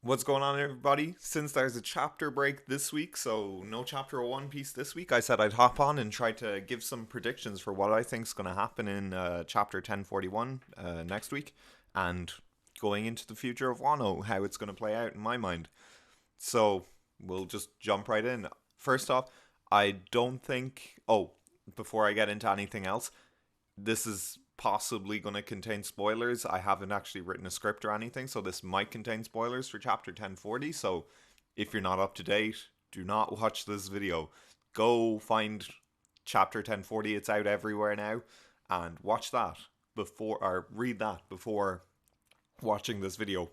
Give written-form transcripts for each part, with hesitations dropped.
What's going on, everybody? Since there's a chapter break this week, so no chapter of One Piece this week, I said I'd hop on and try to give some predictions for what I think's going to happen in chapter 1041 next week, and going into the future of Wano, how it's going to play out in my mind. So we'll just jump right in. First off, I don't think. Oh, before I get into anything else, this is possibly going to contain spoilers. I haven't actually written a script or anything, so this might contain spoilers for chapter 1040. So if you're not up to date, do not watch this video. Go find chapter 1040, it's out everywhere now, and watch that before, or read that before watching this video.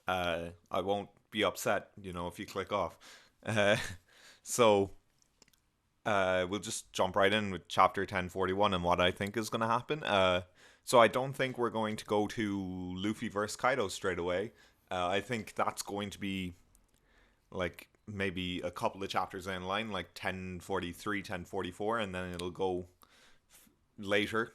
I won't be upset, if you click off. Uh, so we'll just jump right in with chapter 1041 and what I think is going to happen. So I don't think we're going to go to Luffy versus Kaido straight away. I think that's going to be like maybe a couple of chapters in line, like 1043, 1044, and then it'll go later.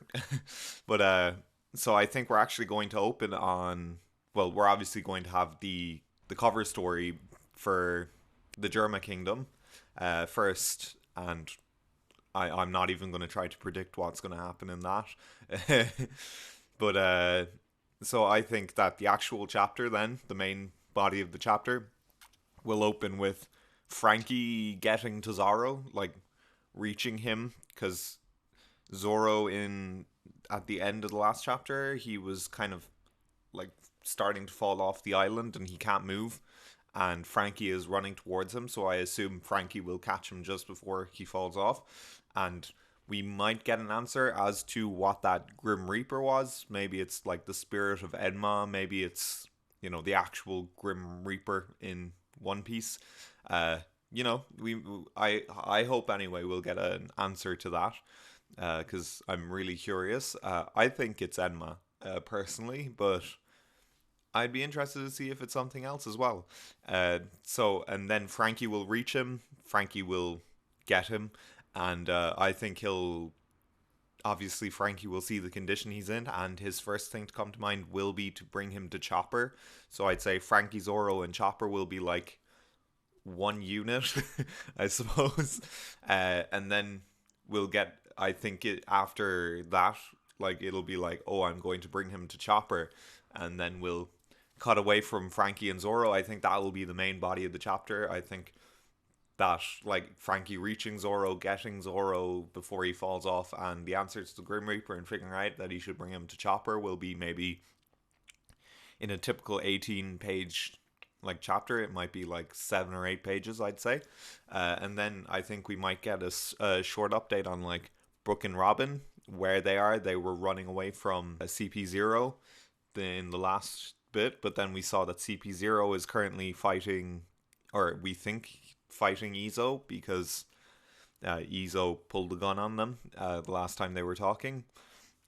But so I think we're actually going to open on. Well, we're obviously going to have the cover story for the Germa Kingdom first, and I'm not even going to try to predict what's going to happen in that. But so I think that the actual chapter, then the main body of the chapter, will open with Frankie getting to Zoro, like reaching him, because Zoro in at the end of the last chapter, he was kind of like starting to fall off the island and he can't move, and Frankie is running towards him, so I assume Frankie will catch him just before he falls off, and we might get an answer as to what that Grim Reaper was. Maybe it's like the spirit of Enma, maybe it's the actual Grim Reaper in One Piece. We I hope anyway we'll get an answer to that, because I'm really curious. I think it's Enma, personally, but I'd be interested to see if it's something else as well. And then Frankie will reach him. Frankie will get him, and I think he'll. Obviously, Frankie will see the condition he's in, and his first thing to come to mind will be to bring him to Chopper. So I'd say Frankie, Zoro, and Chopper will be like one unit, I suppose. And then we'll get. I think after that, like it'll be like, oh, I'm going to bring him to Chopper, and then we'll cut away from Frankie and Zoro. I think that will be the main body of the chapter. I think that like Frankie reaching Zoro, getting Zoro before he falls off, and the answer to the Grim Reaper and figuring out that he should bring him to Chopper will be maybe in a typical 18-page like chapter. It might be like 7 or 8 pages, I'd say. And then I think we might get a short update on like Brook and Robin, where they are. They were running away from a CP0 in the last bit, but then we saw that CP0 is currently fighting, or we think fighting Izo, because Izo pulled the gun on them the last time they were talking.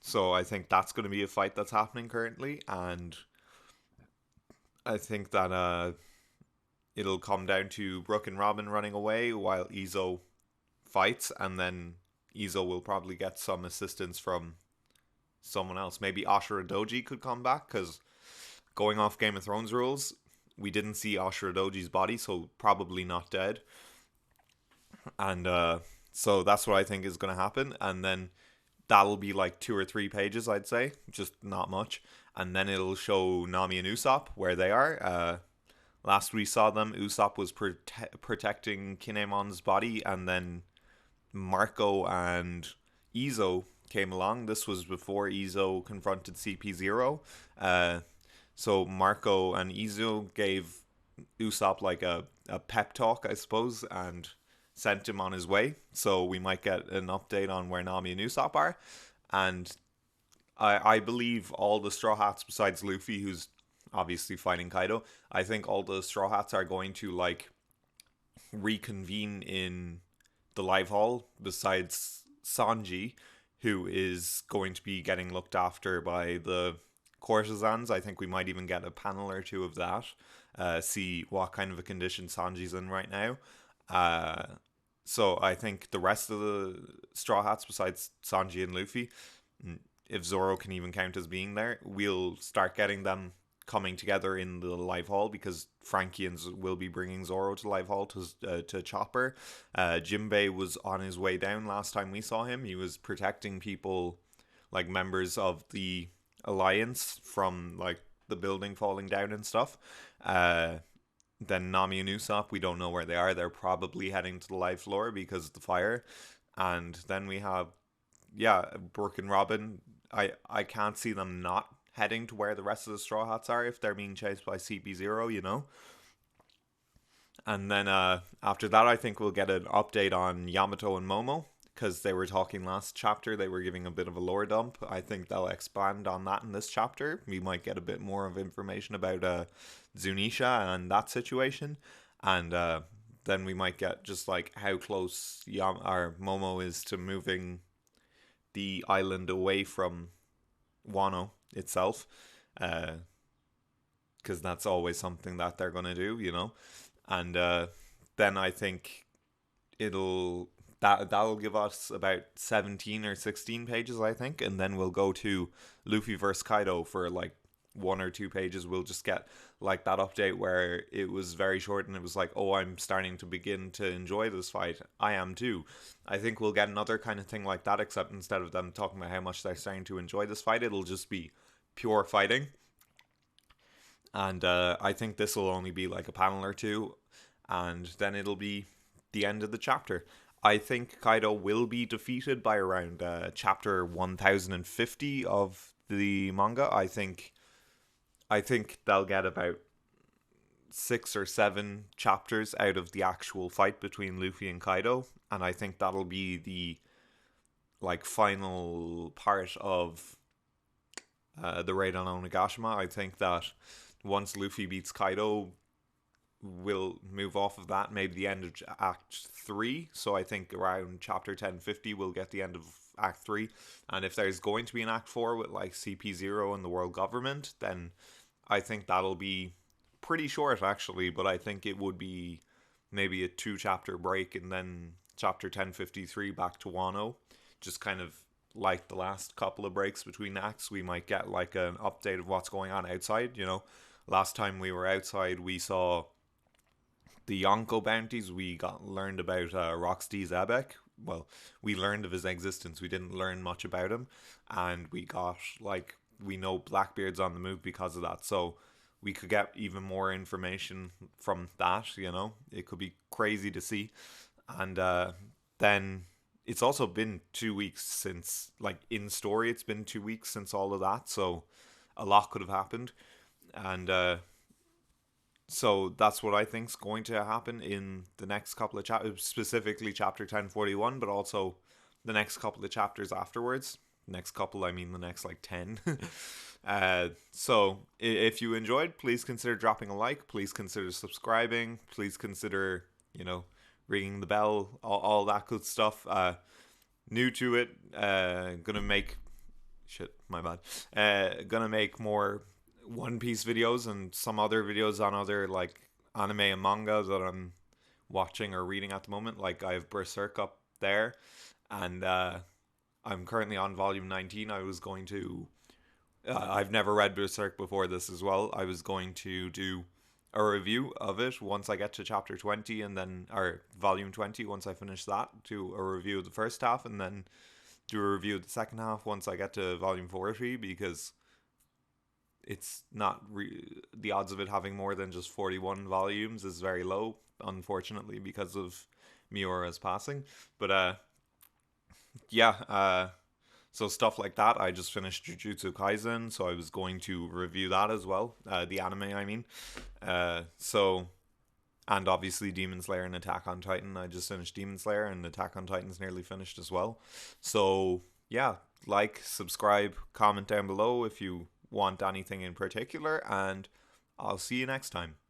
So I think that's going to be a fight that's happening currently, and I think that it'll come down to Brook and Robin running away while Izo fights, and then Izo will probably get some assistance from someone else. Maybe Ashura Doji could come back, because going off Game of Thrones rules, we didn't see Ashura Doji's body, so probably not dead. And so that's what I think is going to happen. And then that'll be like 2 or 3 pages, I'd say, just not much. And then it'll show Nami and Usopp where they are. Last we saw them, Usopp was protecting Kinemon's body, and then Marco and Izo came along. This was before Izo confronted CP0. So Marco and Izo gave Usopp like a pep talk, I suppose, and sent him on his way. So we might get an update on where Nami and Usopp are. And I believe all the Straw Hats, besides Luffy, who's obviously fighting Kaido, I think all the Straw Hats are going to like reconvene in the live hall, besides Sanji, who is going to be getting looked after by the courtesans. I think we might even get a panel or two of that. See what kind of a condition Sanji's in right now. So I think the rest of the Straw Hats, besides Sanji and Luffy, if Zoro can even count as being there, we'll start getting them coming together in the live hall, because Frankians will be bringing Zoro to live hall to Chopper. Jimbei was on his way down last time we saw him. He was protecting people, like members of the Alliance, from like the building falling down and stuff. Then Nami and Usopp, we don't know where they are. They're probably heading to the live floor because of the fire. And then we have, yeah, Brooke and Robin. I can't see them not heading to where the rest of the Straw Hats are if they're being chased by CP0, you know? And then after that, I think we'll get an update on Yamato and Momo, because they were talking last chapter. They were giving a bit of a lore dump. I think they'll expand on that in this chapter. We might get a bit more of information about Zunisha and that situation. And then we might get just like how close our Momo is to moving the island away from Wano itself. Because that's always something that they're going to do, you know? And then I think that'll give us about 17 or 16 pages, I think, and then we'll go to Luffy versus Kaido for like 1 or 2 pages. We'll just get like that update where it was very short and it was like, oh, I'm starting to begin to enjoy this fight. I am too. I think we'll get another kind of thing like that, except instead of them talking about how much they're starting to enjoy this fight, it'll just be pure fighting. And I think this will only be like a panel or two, and then it'll be the end of the chapter. I think Kaido will be defeated by around chapter 1050 of the manga. I think they'll get about 6 or 7 chapters out of the actual fight between Luffy and Kaido, and I think that'll be the like final part of the raid on Onigashima. I think that once Luffy beats Kaido, we'll move off of that, maybe the end of Act 3. So I think around chapter 1050 we'll get the end of Act 3. And if there's going to be an Act 4 with like CP0 and the world government, then I think that'll be pretty short actually, but I think it would be maybe a 2 chapter break and then chapter 1053 back to Wano. Just kind of like the last couple of breaks between acts, we might get like an update of what's going on outside, you know. Last time we were outside, we saw the Yonko bounties. We learned about Rocksteady Zebek. Well, we learned of his existence. We didn't learn much about him. And we got, like, we know Blackbeard's on the move because of that. So we could get even more information from that, you know. It could be crazy to see. And then it's also been 2 weeks since, like, in story, it's been 2 weeks since all of that. So a lot could have happened. And so that's what I think's going to happen in the next couple of chapters, specifically chapter 1041, but also the next couple of chapters afterwards. Next couple, I mean the next like 10. So if you enjoyed, please consider dropping a like. Please consider subscribing. Please consider, you know, ringing the bell, all that good stuff. New to it, gonna make gonna make more One Piece videos and some other videos on other like anime and manga that I'm watching or reading at the moment. Like I have Berserk up there, and I'm currently on volume 19. I was going to I've never read Berserk before this as well. I was going to do a review of it once I get to chapter 20, and then or volume 20 once I finish that, do a review of the first half, and then do a review of the second half once I get to volume 40, because it's not the odds of it having more than just 41 volumes is very low, unfortunately, because of Miura's passing. But so stuff like that. I just finished Jujutsu Kaisen, so I was going to review that as well, the anime I mean. And obviously Demon Slayer and Attack on Titan. I just finished Demon Slayer, and Attack on Titan's nearly finished as well. So yeah, like, subscribe, comment down below if you want anything in particular, and I'll see you next time.